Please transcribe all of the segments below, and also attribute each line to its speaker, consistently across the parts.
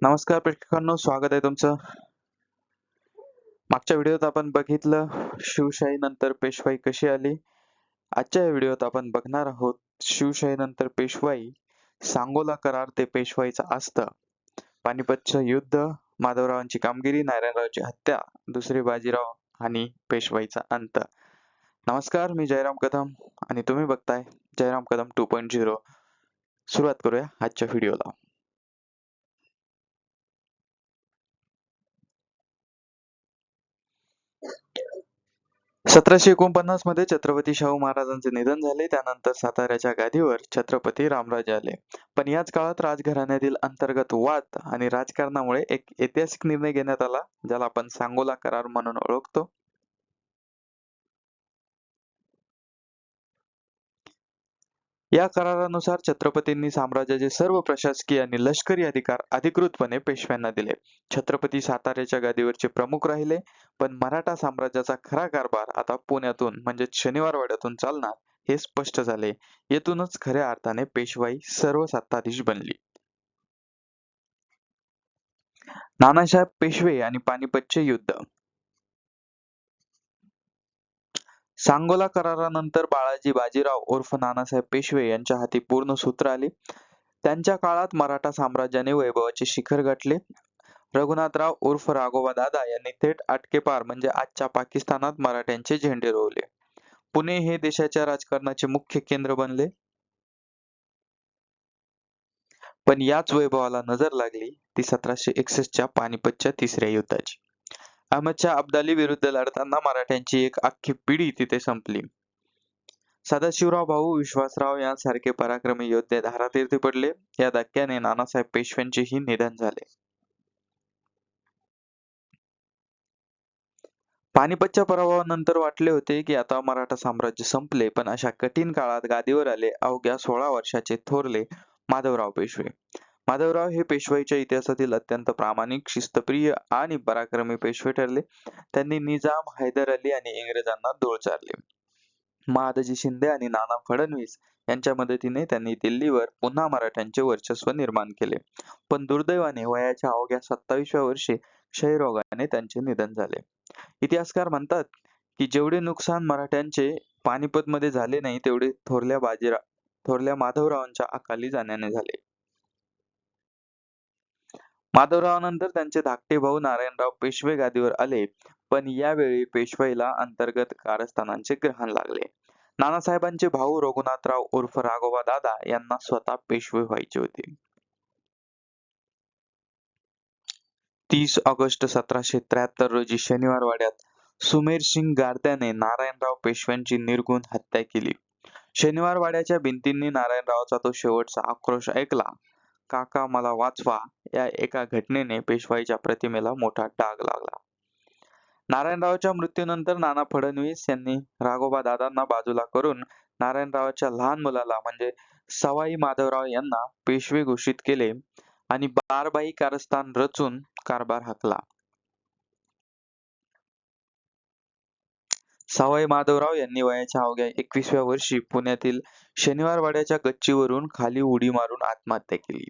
Speaker 1: नमस्कार प्रेक्षकांनो, स्वागत आहे तुमचं. मागच्या व्हिडिओत आपण बघितलं शिवशाहीनंतर पेशवाई कशी आली. आजच्या या व्हिडिओत आपण बघणार आहोत शिवशाहीनंतर पेशवाई, सांगोला करार ते पेशवाईचा अस्त, पानिपतचं युद्ध, माधवरावांची कामगिरी, नारायणरावची हत्या, दुसरे बाजीराव आणि पेशवाईचा अंत. नमस्कार, मी जयराम कदम आणि तुम्ही बघताय जयराम कदम 2.0. सुरुवात करूया आजच्या व्हिडिओला. 1749 मध्ये छत्रपती शाहू महाराजांचे निधन झाले. त्यानंतर साताऱ्याच्या गादीवर छत्रपती रामराजे आले. पण याच काळात राजघराण्यातील अंतर्गत वाद आणि राजकारणामुळे एक ऐतिहासिक निर्णय घेण्यात आला, ज्याला आपण सांगोला करार म्हणून ओळखतो. या करारानुसार छत्रपतींनी साम्राज्याचे सर्व प्रशासकीय आणि लष्करी अधिकार अधिकृतपणे पेशव्यांना दिले. छत्रपती साताऱ्याच्या गादीवरचे प्रमुख राहिले, पण मराठा साम्राज्याचा खरा कारभार आता पुण्यातून म्हणजेच शनिवारवाड्यातून चालणार हे स्पष्ट झाले. येथूनच खऱ्या अर्थाने पेशवाई सर्वसत्ताधीश बनली. नानासाहेब पेशवे आणि पानिपतचे युद्ध. सांगोला करारानंतर बाळाजी बाजीराव उर्फ नानासाहेब पेशवे यांच्या हाती पूर्ण सूत्र आले. त्यांच्या काळात मराठा साम्राज्याने वैभवाचे शिखर गाठले. रघुनाथराव उर्फ राघोबा दादा यांनी थेट आटकेपार म्हणजे आजच्या पाकिस्तानात मराठ्यांचे झेंडे रोवले. पुणे हे देशाच्या राजकारणाचे मुख्य केंद्र बनले. पण याच वैभवाला नजर लागली ती 1761च्या पानिपतच्या तिसऱ्या युद्धाची. अहमदशाह अब्दाली विरुद्ध लढताना मराठ्यांची एक अख्खी पिढी तिथे संपली. सदाशिवराव भाऊ विश्वासराव यांसारखे पराक्रमी योद्धे धारातीर्थी पडले. या धक्क्याने नानासाहेब पेशव्यांचेही निधन झाले. पानिपतच्या पराभवानंतर वाटले होते की आता मराठा साम्राज्य संपले, पण अशा कठीण काळात गादीवर आले अवघ्या 16 वर्षाचे थोरले माधवराव पेशवे. माधवराव हे पेशवाईच्या इतिहासातील अत्यंत प्रामाणिक, शिस्तप्रिय आणि पराक्रमी पेशवे ठरले. त्यांनी निजाम, हैदर अली आणि इंग्रजांना धूळ चारले. महादजी शिंदे आणि नाना फडणवीस यांच्या मदतीने त्यांनी दिल्लीवर पुन्हा मराठ्यांचे वर्चस्व निर्माण केले. पण दुर्दैवाने वयाच्या अवघ्या 27व्या वर्षी क्षयरोगाने त्यांचे निधन झाले. इतिहासकार म्हणतात की जेवढे नुकसान मराठ्यांचे पानिपतमध्ये झाले नाही, तेवढे थोरल्या माधवरावांच्या अकाली जाण्याने झाले. माधवरावानंतर त्यांचे धाकटे भाऊ नारायणराव पेशवे गादीवर आले, पण यावेळी पेशवाईला अंतर्गत कारस्थानांचे ग्रहण लागले. नानासाहेबांचे भाऊ रघुनाथराव उर्फ राघोबा दादा यांना स्वतः पेशवे व्हायचे होते. 30 ऑगस्ट 1773 रोजी शनिवारवाड्यात सुमेरसिंग गारद्याने नारायणराव पेशव्यांची निर्घृण हत्या केली. शनिवारवाड्याच्या भिंतींनी नारायणरावाचा तो शेवटचा आक्रोश ऐकला. काका मला वाचवा, या एका घटनेने पेशवाईच्या प्रतिमेला मोठा डाग लागला. नारायणरावांच्या मृत्यूनंतर नाना फडणवीस यांनी राघोबा दादांना बाजूला करून नारायणरावांच्या लहान मुलाला म्हणजे सवाई माधवराव यांना पेशवे घोषित केले आणि बारबाई कारस्थान रचून कारभार हाकला. सवाई माधवराव यांनी वयाच्या अवघ्या 21व्या वर्षी पुण्यातील शनिवारवाड्याच्या गच्चीवरून खाली उडी मारून आत्महत्या केली.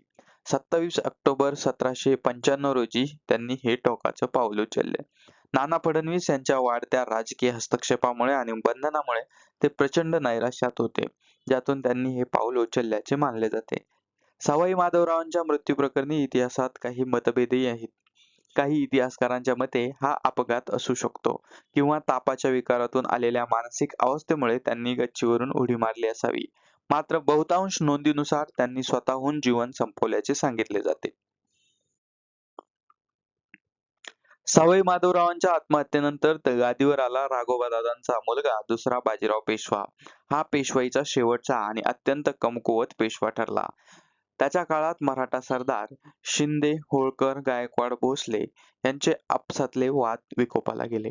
Speaker 1: 27 ऑक्टोबर 1795 रोजी त्यांनी हे टोकाचं पाऊल उचलले. नाना फडणवीस यांच्या वाढत्या राजकीय हस्तक्षेपामुळे आणि बंधनामुळे ते प्रचंड नैराश्यात होते, ज्यातून त्यांनी हे पाऊल उचलल्याचे मानले जाते. सवाई माधवरावांच्या मृत्यूप्रकरणी इतिहासात काही मतभेदही आहेत. काही इतिहासकारांच्या मते हा अपघात असू शकतो किंवा तापाच्या विकारातून आलेल्या मानसिक अवस्थेमुळे त्यांनी गच्चीवरून उडी मारली असावी. मात्र बहुतांश नोंदीनुसार त्यांनी स्वतःहून जीवन संपवल्याचे सांगितले जाते. सवाई माधवरावांच्या आत्महत्येनंतर गादीवर आला राघोबादादांचा मुलगा दुसरा बाजीराव पेशवा. हा पेशवाईचा शेवटचा आणि अत्यंत कमकुवत पेशवा ठरला. त्याच्या काळात मराठा सरदार शिंदे, होळकर, गायकवाड, भोसले यांचे आपसातले वाद विकोपाला गेले.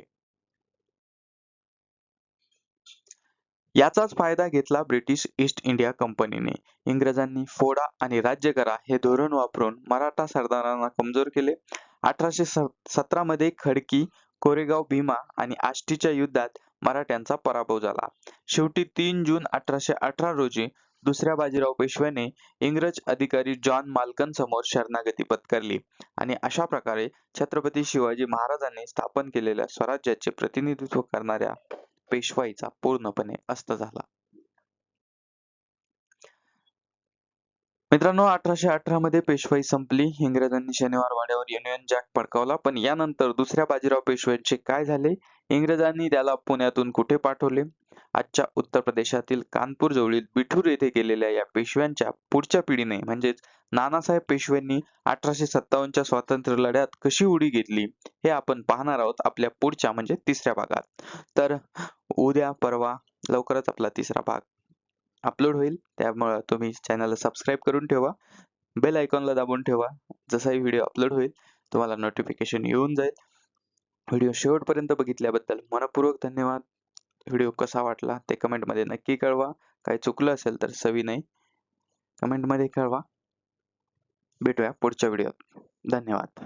Speaker 1: याचाच फायदा घेतला ब्रिटिश ईस्ट इंडिया कंपनीने. इंग्रजांनी फोडा आणि राज्य करा हे धोरण वापरून मराठा सरदारांना कमजोर केले. 1817 मध्ये खडकी, कोरेगाव भीमा आणि आष्टीच्या युद्धात मराठ्यांचा पराभव झाला. शेवटी 3 जून 1818 रोजी दुसऱ्या बाजीराव पेशव्याने इंग्रज अधिकारी जॉन माल्कन समोर शरणागती पत्करली आणि अशा प्रकारे छत्रपती शिवाजी महाराजांनी स्थापन केलेल्या स्वराज्याचे प्रतिनिधित्व करणाऱ्या पेशवाईचा पूर्णपणे अस्त झाला. मित्रांनो, 1818 मध्ये पेशवाई संपली. इंग्रजांनी शनिवार वाड्यावर युनियन जॅक फडकावला. पण यानंतर दुसऱ्या बाजीराव पेशव्यांचे काय झाले? इंग्रजांनी त्याला पुण्यातून कुठे पाठवले? आजच्या उत्तर प्रदेशातील कानपूर जवळील बिठूर येथे गेलेल्या या पेशव्यांच्या पुढच्या पिढीने म्हणजेच नानासाहेब पेशव्यांनी 1857च्या स्वातंत्र्य लढ्यात कशी उडी घेतली, हे आपण पाहणार आहोत आपल्या पुढच्या म्हणजे तिसऱ्या भागात. तर उद्या परवा लवकरच आपला तिसरा भाग अपलोड होईल. त्यामुळे तुम्ही चॅनलला सबस्क्राईब करून ठेवा. बेल आयकॉनला दाबून ठेवा. जसाही व्हिडिओ अपलोड होईल तुम्हाला नोटिफिकेशन येऊन जाईल. व्हिडिओ शेवटपर्यंत बघितल्याबद्दल मनःपूर्वक धन्यवाद. व्हिडिओ कसा वाटला ते कमेंटमध्ये नक्की कळवा. काही चुकलं असेल तर सविनय कमेंटमध्ये कळवा. भेटूया पुढच्या व्हिडिओत. धन्यवाद.